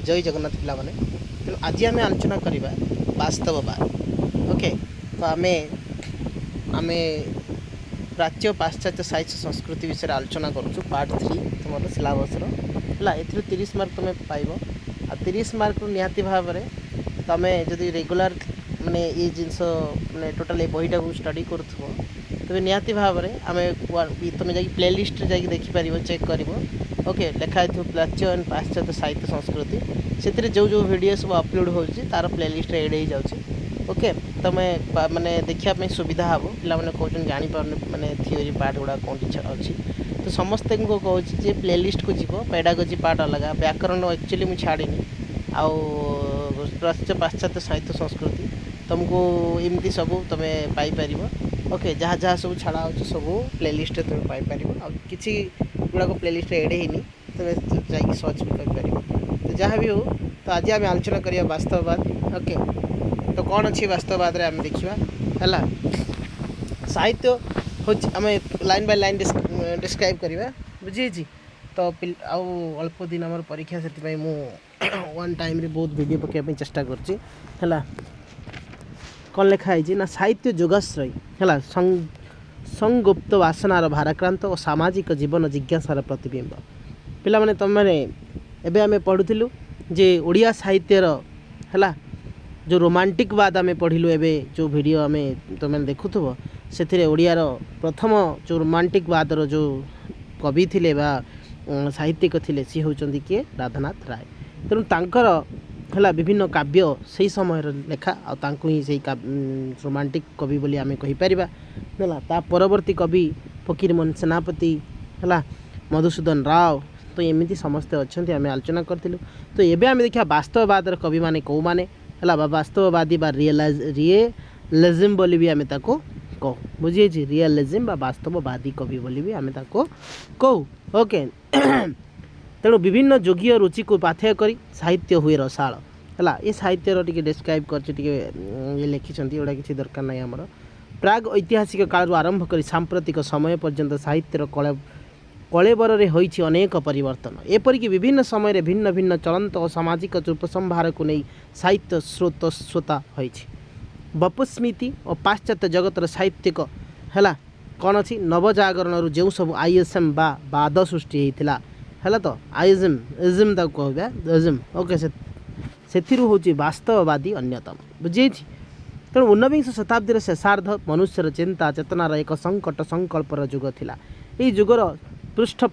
जय जगन्नाथ पिला माने तेणु आज आम आलोचना करवा वास्तववाद। ओके तो आम प्राच्य पाश्चात्य साहित्य संस्कृति विषय आलोचना करूँ पार्ट 3 तुम सिलेबस है 30 मार्क तुम पाइब आ 30 मार्क निहाती भाव में तुम जदि रेगुलर माने ये जिनस माने टोटाल बहीटा को स्टडी करूँ तेज निहाती भाव में आम तुम जा प्लेलिस्ट जा देखिपर चेक कर ओके लिखाई थो प्राच्य एंड पाश्चात्य साहित्य संस्कृति से जो जो वीडियो सब अपलोड हो तार प्लेलिस्ट एड हो जाऊँगी। ओके तुम माने देखापी सुविधा हे पे कौन जापार माने थियोरी पार्ट गुड़ा कौन अच्छी तो समस्त को कहूँ जे प्लेलिस्ट को जीव पेडागोजी पार्ट अलग व्याकरण एक्चुअली मुझे छाड़ी आउ प्राच्य पाश्चात्य साहित्य संस्कृति तुमको एमती सब तुम पाइपर। ओके जहाँ जहाँ सब छाड़ा हो सब प्लेलिस्ट तुम पाइपर किसी गुड़ाक प्लेलिस्ट एड होनी तुम जा सर्च भी कर तो जहाँ भी हो तो आज आम आलोचना करिया वास्तववाद। ओके तो कौन अच्छी वास्तववाद आम देखा है साहित्य हूँ आम लाइन बाय लाइन डिस्क्राइब करवा बुझी तो आउ अल्प दिन आम परीक्षा से वन टाइम रे बहुत वीडियो पकाइवाई चेष्टा कर कौन लिखाई ना साहित्य जोगाश्रय है संगुप्त वासनार भाराक्रांत और सामाजिक जीवन जिज्ञासार प्रतिबिंब पिला माने तुम मैंने एबे आमे पढ़ुथिलु जे ओडिया साहित्यर है जो रोमांटिकवाद आमे पढ़िलु एबे जो वीडियो आमे तुम देखुथबो से ओडियार प्रथम जो रोमांटिकवादर जो कवि थिले बा साहित्यिक थिले सी होचंदी किए राधानाथ राय तेणु तांकर है विभिन्न काव्य से समय लेखा आउ ही से रोमांटिक कवि बोली आमे कहि परिबा है ता परवर्ती कवि फकीरमोहन सेनापति है मधुसूदन राव तो एमती समस्ते अच्छा आम आलोचना करूँ तो ये आम देखा वास्तववाद कवि माने कौ माने है वास्तववादी बा रियलिज्म बोली भी आम ताको कहू बुझे रियलिज्म बा वास्तववादी कवि बोली भी आम ताको कहू। ओके तेणु विभिन्न जोगीय रुचि को पाथेय करी साहित्य हुए रसाल है ये साहित्यर टी डिस्क्राइब कर लिखिं एगुड़ा किसी दरकार ना आमर प्राग ऐतिहासिक काल आरंभ कर सांप्रतिक समय पर्यंत साहित्यर कलेबर रे होइछि अनेक परिवर्तन एपरिक विभिन्न समय भिन्न भिन्न चलंत और सामाजिक उपसंहार को नहीं साहित्य श्रोता होइछि बपुस्मृति और पाश्चात्य जगतर साहित्यिक है कौन अच्छी नवजागरण जो सब आईएसएम बा बाद सृष्टि होता है तो आइजम तक कहवा इजम ओके से वास्तववादी अन्यतम बुझे तेणु ऊनविंश शताब्दी शेषार्ध मनुष्यर चिंता चेतनार एक संकट संकल्पर युग थिला यही युगर पृष्ठ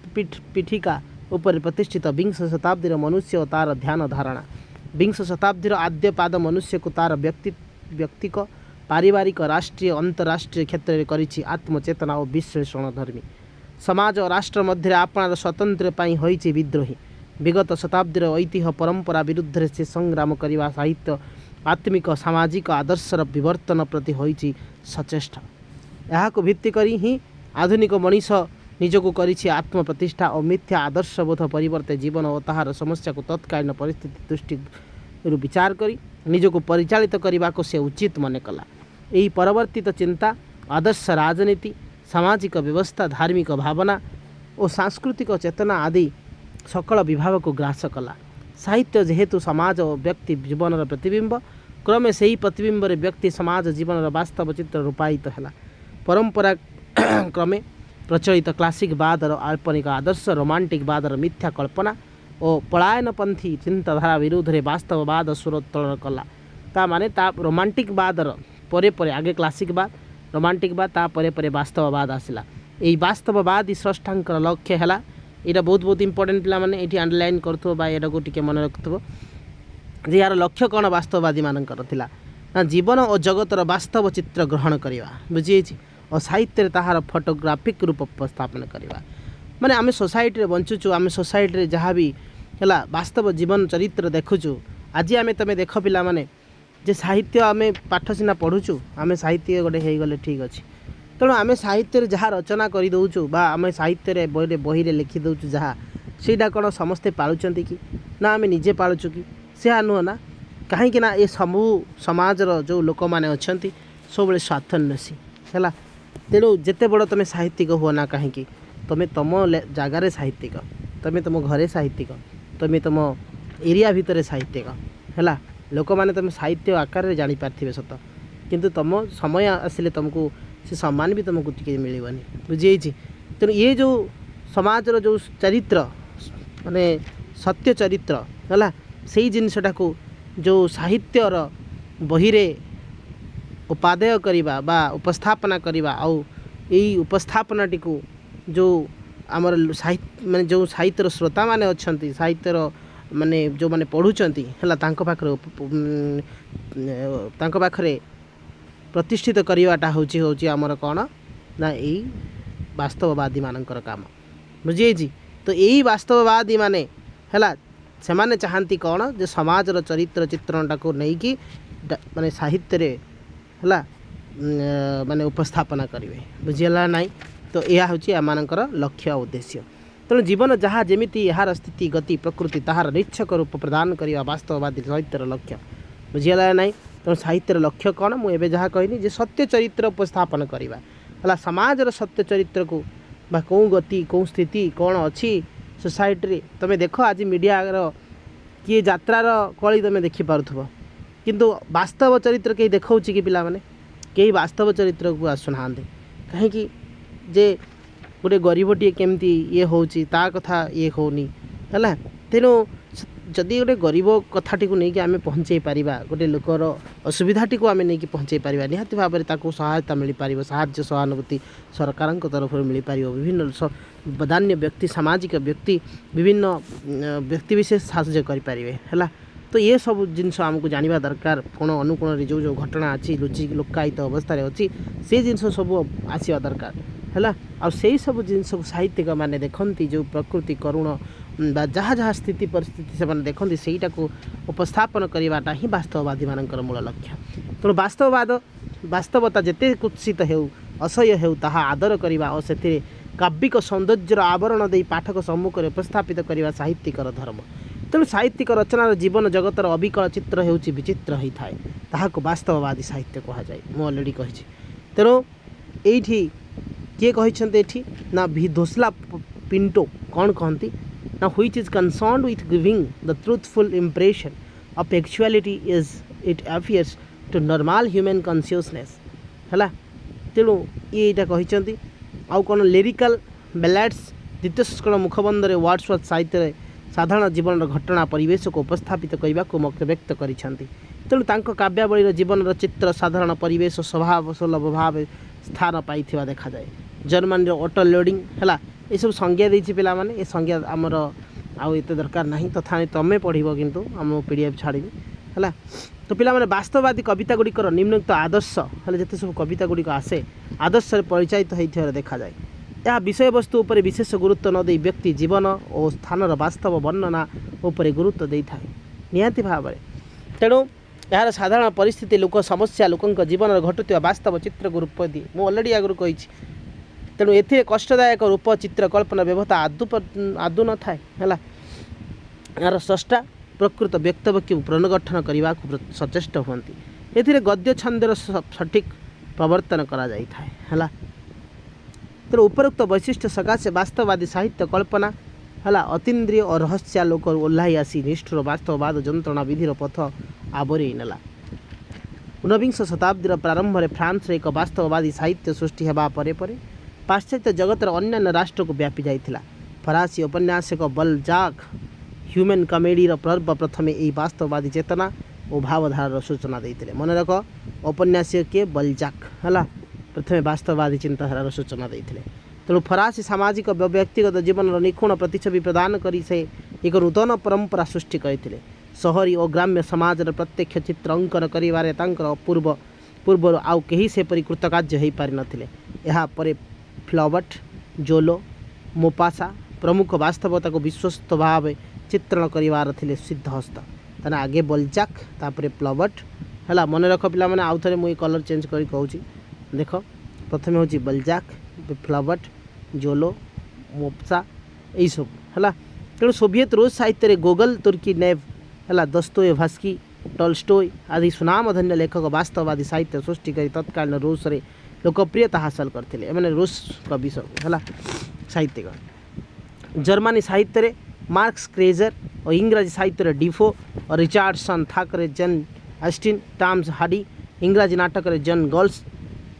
पीठिका उपर प्रतिष्ठित विंश शताब्दी मनुष्य और तार ध्यान धारणा विंश शताब्दी आद्य पाद मनुष्य को तार व्यक्तिक पारिवारिक राष्ट्रीय अंतर्राष्ट्रीय क्षेत्र में करिछि आत्मचेतना और विश्लेषण धर्मी समाज और राष्ट्र मध्य आपणार स्वतंत्र पाई होइछि विद्रोही विगत शताब्दीर ऐतिह्य परंपरा विरुद्ध से संग्राम करने साहित्य आत्मिक सामाजिक आदर्शर विवर्तन प्रति होइछि सचेष्ट यहाँ भित्ति करी ही आधुनिक मनीष निजको करिछि आत्मप्रतिष्ठा और मिथ्या आदर्शबोध परिवर्ते जीवन और ताहार समस्या को तत्कालीन परिस्थिति दृष्टि विचार करी निजको परिचालित करने को से उचित मन कला यही परिवर्तित चिंता आदर्श राजनीति सामाजिक व्यवस्था धार्मिक भावना और सांस्कृतिक चेतना आदि सकल विभाग को ग्रास कला साहित्य जेहेतु समाज और व्यक्ति जीवन प्रतिबिंब क्रमे से ही प्रतिबिंब व्यक्ति समाज जीवन वास्तव चित्र रूपायित है परंपरा क्रमे प्रचलित क्लासिकवादर आल्पनिक आदर्श रोमांटिकवादर मिथ्या कल्पना और पलायनपंथी चिंताधारा विरुद्ध रे वास्तववाद स्वरोत्तोलन कला ता माने ता रोमांटिकवादर परे परे आगे क्लासिकवाद रोमांटिकवाद ता परे परे वास्तववाद आसला यही वास्तववादी स्रष्टांकर लक्ष्य है यहाँ बहुत बहुत इंपोर्टेंट पिला माने ये अंडरलाइन करूँ को टिके मन रखुव जे यार लक्ष्य कौन वास्तववादी मानकर थिला ना जीवन और जगतर वास्तव चित्र ग्रहण करवा बुझी और साहित्य ताहार फोटोग्राफिक रूप उपस्थापन करवा माने आम सोसाइटी बंचुचु आम सोसाइटी जहाँ भी है वास्तव जीवन चरित्र देखुचु आज आम तुम देख पिला माने जे साहित्य आम पाठ सीना पढ़ुचु आम साहित्य गोटे हो गले ठीक अच्छे तेणु आम साहित्य जहाँ रचना करदे बा आम साहित्य बही लिखि दौचु जहाँ ସେଇଟା କ'ଣ ସମସ୍ତେ ପାଳୁଛନ୍ତି କି ନା ଆମେ ନିଜେ ପାଳୁଛୁ କି ସେହା ନୁହଁ ନା କାହିଁକି ନା ଏ ସବୁ ସମାଜର ଯେଉଁ ଲୋକମାନେ ଅଛନ୍ତି ସବୁବେଳେ ସ୍ୱାର୍ଥନ୍ୱେଷୀ ହେଲା ତେଣୁ ଯେତେ ବଡ଼ ତୁମେ ସାହିତ୍ୟିକ ହୁଅ ନା କାହିଁକି ତୁମେ ତୁମ ଜାଗାରେ ସାହିତ୍ୟିକ ତୁମେ ତୁମ ଘରେ ସାହିତ୍ୟିକ ତୁମେ ତୁମ एरिया भितर साहित्यिक है लोक मैंने तुम साहित्य आकार में जापारे सत किंतु तुम समय आसिले तुमको से सम्मान भी तुमको टी मिलनी बुझी तेणु ये जो समाजर जो चरित्र माने सत्य चरित्र है से जिनसटा को जो साहित्यर बही रे उपादेय करवा बा उपस्थापना करवा आउ यही उपस्थापनाटी को जो आमर साहित्य माने जो साहित्यर श्रोता माने अच्छंती साहित्यर माने जो माने पढ़ुचंती है तांको पाखरे प्रतिष्ठित करवाटा हूँ आमर कौन ना यही वास्तववादी मानकर काम बुझी तो यही वास्तववादी माने है से माने चाहती कौन जो समाजर चरित्र चित्रणटा को लेकिन माने साहित्य रे है माने उपस्थापना करेंगे बुझीगला ना तो यह हूँ आमर लक्ष्य उद्देश्य तेणु जीवन जहाँ जमीती यार स्थिति गति प्रकृति ताहार निच्छक रूप प्रदान करने वास्तववादी साहित्यर लक्ष्य बुझीगला ना तेणु साहित्यर लक्ष्य कौन मुझे जहाँ कहनी जे सत्य चरित्र उपस्थापन करवा है समाजर सत्य चरित्र को बा कौ गति कौ स्थिति कौन अच्छी सोसाइटी तुम देख आज मीडिया किए यात्रार कली तुम देखिपु किंतु वास्तव चरित्र कहीं देखा कि पिला माने कहीं वास्तव चरित्र को आसुना कहीं जे गोटे गरीबटी केमती ये हूँ ता कथा ये होनी है तेणु जदि गोटे गरीब कथाटी को लेकिन आम पहुँचे पारिबा गोटे लोकर असुविधाटी को आम नहीं पहुँचे पारिबा निहाती भाव में ताकू सहायता मिल पार साहाय्य सहानुभूति सरकार तरफ मिल पार विभिन्न बदान्य व्यक्ति सामाजिक व्यक्ति विभिन्न व्यक्ति विशेष साहाय्य करें है तो ये सब जिनस आमको जाना दरकार कोण अनुकोण जो जो घटना अच्छी लुचि लुकायित अवस्था अच्छी से जिनस सब आसवा दरकार है आई सब जिनस साहित्यिक मैंने देखती जो प्रकृति करुण बा जहाँ जहाँ स्थिति परिस्थिति से देखते सहीटा को उपस्थापन करवाटा ही वास्तववादी मानकर मूल लक्ष्य तेणु वास्तववाद वास्तवता जिते कुत्सित हो असह्य हो ताहा आदर करवा और से काव्यिक सौंदर्यर आवरण दे पाठक सम्मुख में उपस्थापित करवा साहित्यिकर धर्म तेणु साहित्यिक रचनार जीवन जगतर अविकल चित्र होउछि विचित्र होता है ताहाको वास्तववादी साहित्य कहुए मु अलरेडी कही तेणु ये किए कहते ना भी धोसला पिंटो कौन कहती ना which is concerned with giving the truthful impression of actuality is it appears to normal human consciousness है तेणु ये कहते आउ कौन लिरिकल बैलाड्स द्वितीय संस्करण मुखबंध में वर्ड्सवर्थ साहित्य साधारण जीवन घटना परिवेश को उपस्थापित करने को मत व्यक्त करिसेंती तेणु तांको काव्यावलीर जीवन चित्र साधारण परिवेश स्वभाव सुलभ भाव स्थान पाई देखा जाए जर्मनी ऑटो लोडिंग है ये सब संज्ञा देती पे मैंने ये संज्ञा आमर आउ एत दरकार ना तथा तुम पढ़ो किंतु आम पीडीएफ छाड़ी है तो पिला माने वास्तववादी कविता गुड़िकर निम्नलिखित आदर्श है जिते सब कविता गुड़िक आसे आदर्श परिचालित होता देखा जाए यह विषय वस्तु उपर विशेष गुरुत्व न दे व्यक्ति जीवन और स्थानर वास्तव वर्णना उपर गुरुत्व दे था निहाती भाव में तेणु यार साधारण परिस्थिति लोक समस्या लोक जीवन घटुवा वास्तव चित्र को रूप दिए मुझे अलरेडी आगु कही तेणु ए कष्टदायक रूप चित्र कल्पना व्यवस्था आदु न थाए है यार स्रष्टा प्रकृत व्यक्तवाक्य पुनर्गठन करने को सचेष्ट हुंती ए गद्य छंदर सठिक प्रवर्तन करा जाई थाए है तेणु उपरोक्त वैशिष्ट्य सकाशे वास्तववादी साहित्य कल्पना है अतीन्द्रिय और रहस्यालोक ओह्लाई आसी निष्ठुर वास्तववाद जंत्रणा विधिर पथ आवरी नेला। ऊनविंश शताब्दीर प्रारंभ में फ्रांस एक वास्तववादी साहित्य सृष्टि होगा परे परे पाश्चात्य जगतर अन्यान्य राष्ट्र को व्यापी जाइथिला। फरासी उपन्यासक बलजाक ह्यूमन कमेडीर पर्व प्रथमे यही वास्तववादी चेतना और भावधारार सूचना देते मन रख उपन्यासक के बलजाक है प्रथमे वास्तववादी चिंताधारार सूचना देते तेणु फरासी सामाजिक व्यक्तिगत जीवन निखुण प्रतिच्छवि प्रदान करी से एक नूतन परंपरा सृष्टि करते शहरी और ग्राम्य समाजर प्रत्यक्ष चित्र अंकन करिवारे तांकर पूर्व आउ कहीं सेपरी कृतकार्य हो पारि नथिले। यहाँ परे फ्लॉबर्ट जोलो मोपासा प्रमुख वास्तवता को विश्वस्त भाव चित्रण करिवार थिले सिद्धहस्त ताने आगे बलजाक तापरे फ्लॉबर्ट है मन रख पिला माने आउ थरे मुई कलर चेंज करी कहूँ देख प्रथम हूँ बलजाक फ्लॉबर्ट जोलो मोपसा यही सब है तेणु सोवियत रूस साहित्य गोगल तुर्की नेव है दस्तोयेव्स्की टॉल्स्टॉय आदि सुनामधन्य लेखक वास्तववादी साहित्य सृष्टि कर तत्कालीन रूस रे लोकप्रियता हासिल करते मैंने रूस कवि सब है साहित्यिक जर्मनी साहित्य मार्क्स क्रेजर और इंग्राजी साहित्य डिफो और रिचार्डसन थाकरे जन अस्टिन टॉम्स हार्डी इंग्राजी नाटक जन गर्ल्स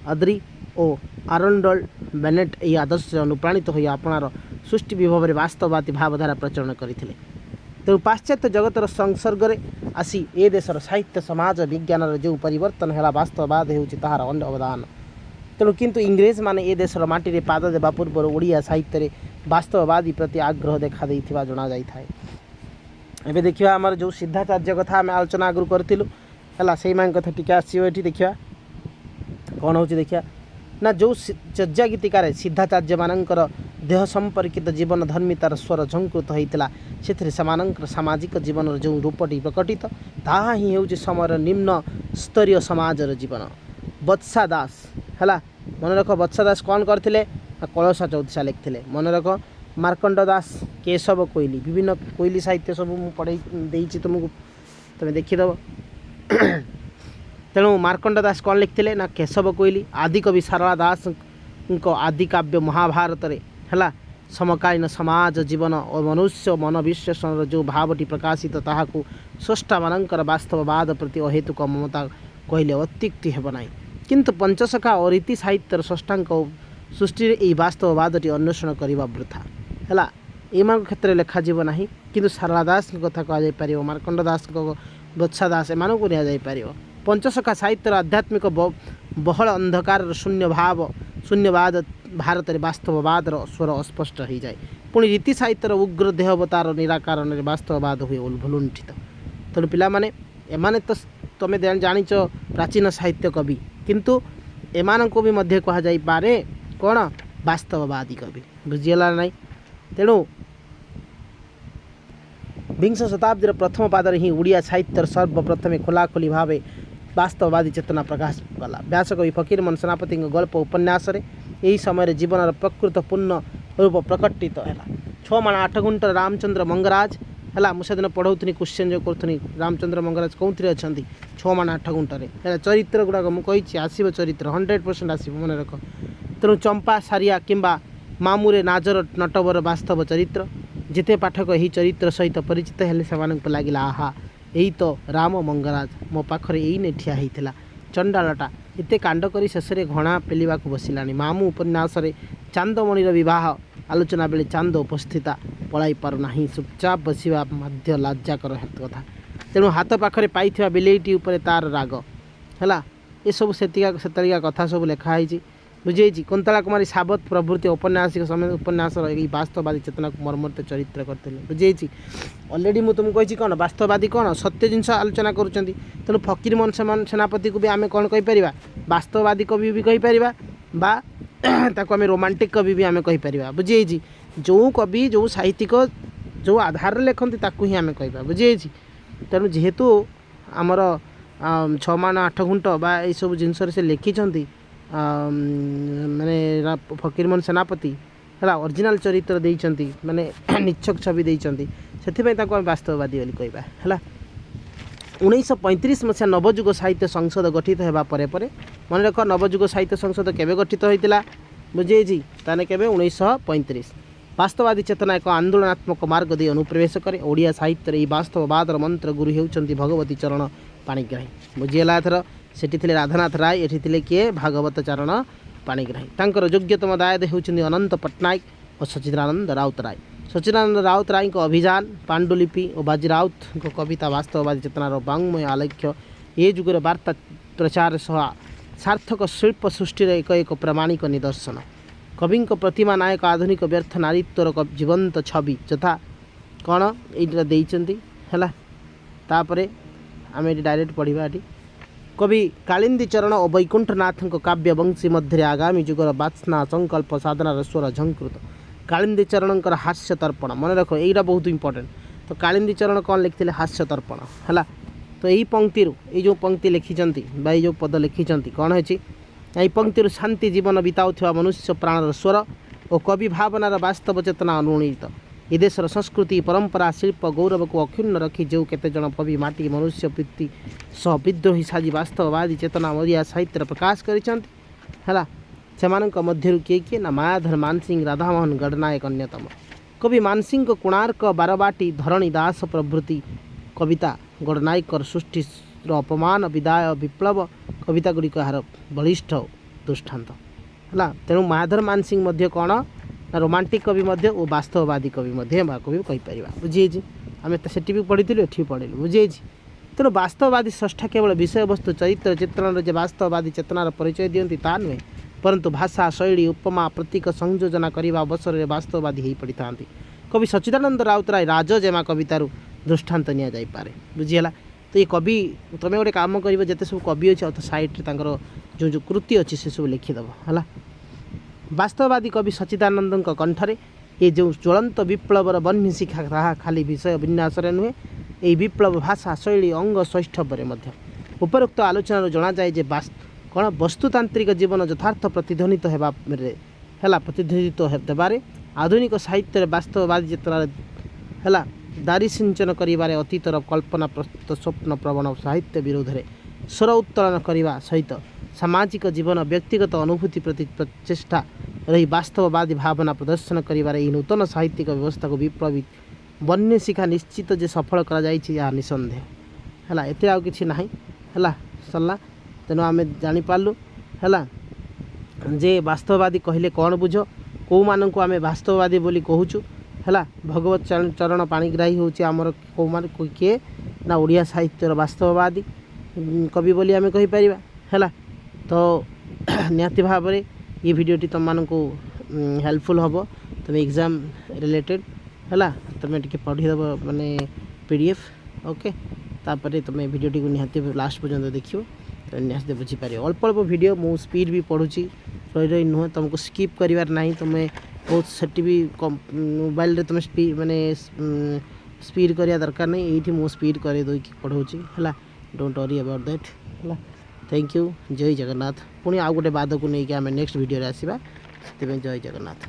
अद्री और आरंडल बेनेट यह आदर्श से अनुप्राणित हो आपणार सृष्टि विभव में वास्तववादी भावधारा प्रचलन करते। तेणु पाश्चात्य जगतर संसर्ग में आसी ए देशर साहित्य समाज विज्ञान जो परिवर्तन है वास्तववाद होतार अवदान। तेणु किंतु इंग्रेज माने ए देशर माटी रे पाद देवा पूर्व ओडिया साहित्य रे वास्तववादी प्रति आग्रह देखा देइथिबा जणा जाई थाए। एबे देखिबा हमर जो सिद्धाचार्य कथा आम आलोचना आगु करथिलु हला सेई मान कथा टिका आसीबो एठी देखिबा कौन होची देखिया ना जो चर्या गीतिकार सिद्धाचार्य मानकर देह संपर्कित जीवन धर्मितार स्वर झंकृत होता से सामाजिक जीवन जो रूपटी प्रकटित ताहा ही होची समर निम्न स्तरीय समाजर जीवन। बत्सा दास है मन रख बत्सा दास कौन करते कलशा चौथिसा लिखते मन रख मार्कंड दास केशव कोइली विभिन्न कोइली साहित्य सब मुझे पढ़े देती तुमको तुम देखीदेव। तेणु मार्कंड दास कौन लिखते ना केशव कोइली आदिकवि सारला दास आदि काव्य महाभारत है समकालीन समाज जीवन और मनुष्य मन विश्लेषण जो भावटी प्रकाशित ताहाकु स्रष्टा मानकर वास्तववाद प्रति अहेतुक ममता कहले अत्युक्ति हेब नाही। किंतु पंचसखा और रीति साहित्यर स्रष्टांक सृष्टि यही वास्तववादी अन्वेषण करने वृथा है एम क्षेत्र में लिखाଯିब ना कि सारला दास कथा कह मार्कंड दास बत्सा दास एम को नि पंचसखा साहित्य आध्यात्मिक बहल अंधकार शून्यवाद भारत में वास्तववाद स्वर अस्पष्ट हो जाए पुणी रीति साहित्यर उग्र देहवतार निराकरण वास्तववाद हुए उल्लुंठित। तेणु पिलामाने एमाने तो तुम जानिच प्राचीन साहित्य कवि किंतु एमान को भी मध्य कह जाई पारे कौन वास्तववादी कवि बुझीगला ना। तेणु विंश शताब्दी प्रथम पादर ही ओडिया साहित्य सर्वप्रथमे खोलाखोली भाव वास्तववादी चेतना प्रकाश कला। व्यासकवि फकीरमोहन सेनापति गल्प उपन्यास यही समय जीवन प्रकृत पूर्ण रूप प्रकटित है। 6 माण 8 गुंठ रामचंद्र मंगराज है मुझे दिन पढ़ाऊनी क्वेश्चन जो करूँ रामचंद्र मंगराज कौन अच्छा 6 माण 8 गुंठे चरित्र गुड़ाक मुझे आसो चरित्र 100% आसो मन रख। तेणु चंपा सारिया किंबा मामुरे नाजर नटवर वास्तव चरित्र जिते पाठक यही चरित्र सहित परिचित हेले से लगे आहा यही तो राम मंगराज मो पाखरे यही ने ठिया होता चंडालटा एते कांड करी शेष में घणा पेलिबा बसिला मामू उपन्यास चांदमणिर विवाह आलोचना बेले चांद उपस्थिता पलाई पारना चुपचाप बसवा मध्य लाज्जाकर कथा। तेणु हाथ पाखरे पाइथिबा बिलेईटी उपरे तार राग है ये सब सेतिका कथा सब लिखाई बुझे कुंतला कुमारी सावत प्रभृति औपन्यासिक समय उपन्यास वास्तववादी चेतना को मर्मरित चरित्र करते बुझे अलरेडी मुझे तुमको कही कौन वास्तववादी कौन सत्य जिनस आलोचना करुँच। तेणु फकीरमोहन सेनापति को भी आम कौन कहीपर वास्तववादी कवि भी कहीपर आम रोमांटिक कवि भी आम कहीपर बुझे जो कवि जो साहित्यिक जो आधार लिखती ताकू ही आम कह बुझे। तेणु जेहेतु आमर 6 माण 8 गुंठ बा ये सब जिनस से लिखिं माने फकीरमोहन सेनापति है ओरिजिनल चरित्र देइचंती माने निच्छक छवि देइचंती से वास्तववादी बोली कहबा है। 1935 मसीहा नवजुग साहित्य संसद गठित होगा पर मन रख नवजुग साहित्य संसद केबे गठित होता बुझे ताने केबे 1935 वास्तववादी चेतना एक आंदोलनात्मक मार्ग दे अनुप्रवेश करे ओडिया साहित्य वास्तववाद मंत्र गुरु होउचंती भगवती चरण पाणिग्राही बुझीगला। एथर सेठी थे राधानाथ राय एठी थे किए भागवत चरण पाणिग्राही तांकर योग्यतम दायद होउचंती अनंत पट्टनायक और सचिदानंद राउतराय। सचिदानंद राउतराय अभियान पांडुलिपि और बाजी राउत कविता वास्तववादी चेतनार वाङ्मय आलेख्य ये जुगर वार्ता प्रचार सह सार्थक शिल्प सृष्टिर एक प्रामाणिक निदर्शन कवि प्रतिमा नायक आधुनिक व्यर्थ नारीत्वर जीवंत छवि यथा कौन ये देइचंती है तापरे आम ये डायरेक्ट पढ़ा ये कवि कालिंदी चरण और वैकुंठनाथ काव्य वंशी मध्य आगामी जुगर बात्सना संकल्प साधनार स्वर झंकृत कालिंदी चरण हास्य तर्पण मन रख यहीटा बहुत इंपोर्टेंट। तो कालिंदी चरण कौन लिखते हास्य तर्पण है तो यही पंक्ति ये जो पंक्ति लिखिं जो पद लिखिं कौन है यही पंक्ति शांति जीवन बिताउथिबा मनुष्य प्राणर स्वर और कवि भावनार वास्तव चेतना अनुणीत ए देशर संस्कृति परंपरा शिल्प गौरव को अक्षुण्ण रखी जो केते जन कवि माटी मनुष्य प्रीति सह विद्रोही साजी वास्तववादी चेतना ओडिया साहित्य प्रकाश करिसंती है से मध्य किए किए ना मायाधर मानसिंह राधामोहन गणनायक अन्यतम कवि मानसिंह कोणार्क बारबाटी धरणी दास प्रभृति कविता गणनायकर सृष्टि अपमान विदाय विप्लव कविता गुड़िक यार बलिष्ठ दृष्टांत है। तेणु महाधर मानसिंह मध्य कौन ना रोमांटिक कवि मध्य और वास्तववादी कवि मध्य कवि कहीपर बुझे आम से पढ़ी एठी पढ़लु बुझे। तेणु वास्तववादी स्रष्टा केवल विषय वस्तु चरित्र चित्रण जे वास्तववादी चेतनार परिचय दियंती ता नुहे परंतु भाषा शैली उपमा प्रतीक संयोजना करने अवसर में वास्तववादी हो पड़ी था। कवि सच्चिदानंद राउतराय राजजेमा कवितार दृष्टांत नि जापे बुझीगला। तो ये कवि तुम गोटे कम कर जिते सब कवि अच्छे अथ सैड्रे जो जो कृति अच्छी से सब लिखिदेव है। वास्तववादी कवि सच्चिदानंद कंठरे ये जो ज्वलंत विप्लवर बन्ही शिखा ताहा खाली विषय विन्यास नुहे यही विप्लव भाषा शैली अंग शैष्ठव्य उपरोक्त आलोचना जना जाए जे कौन वस्तुतांत्रिक जीवन यथार्थ प्रतिध्वनित है प्रतिध्वनित देवारे आधुनिक साहित्य वास्तववादी चेतना है दारी सिंचन करिबारे अतीतर कल्पना प्रस्तुत स्वप्न प्रवण साहित्य विरोध में स्वर उत्तोलन करने सहित सामाजिक जीवन व्यक्तिगत अनुभूति प्रति प्रचेषा रही वास्तववादी भावना प्रदर्शन करिबारे नूतन साहित्यिक व्यवस्था को विप्लवी बन्य शिखा निश्चित जे सफल करा निसंदेह है। एते आउ किछि नाही है सरला। तेणु आम जापारू है जे वास्तववादी कहले कौन बुझ कौ मान को आम वास्तववादी बोली कहूँ है। भगवत चरण पाणिग्राही हूँ आमर कौ मान किए ना ओडिया साहित्यर वास्तववादी कवि बोली आम कहीपर है। तो निहाती भाव में ये वीडियोटी तुम मानक हेल्पफुल हम तुम एग्जाम रिलेटेड है तुम टे पढ़ीदेव माने PDF ओके तापर तुम वीडियोटी को निहाती लास्ट पर्यंत देखियो तो निहाती बुझीपार अल्प अल्प वीडियो मु स्पीड भी पढ़ुची रही नुह तुमको स्किप करिवार नहीं तुम बहुत सेठी भी मोबाइल रे तुम माने स्पीड करिया दरकार नहीं ये मु स्पीड कर पढ़ाऊँगी है। डोंट वरी अबाउट दैट है। थैंक यू जय जगन्नाथ। पुणी आउ गोटे बाद को लेकिन आम नेक्स्ट वीडियो आसवा से जय जगन्नाथ।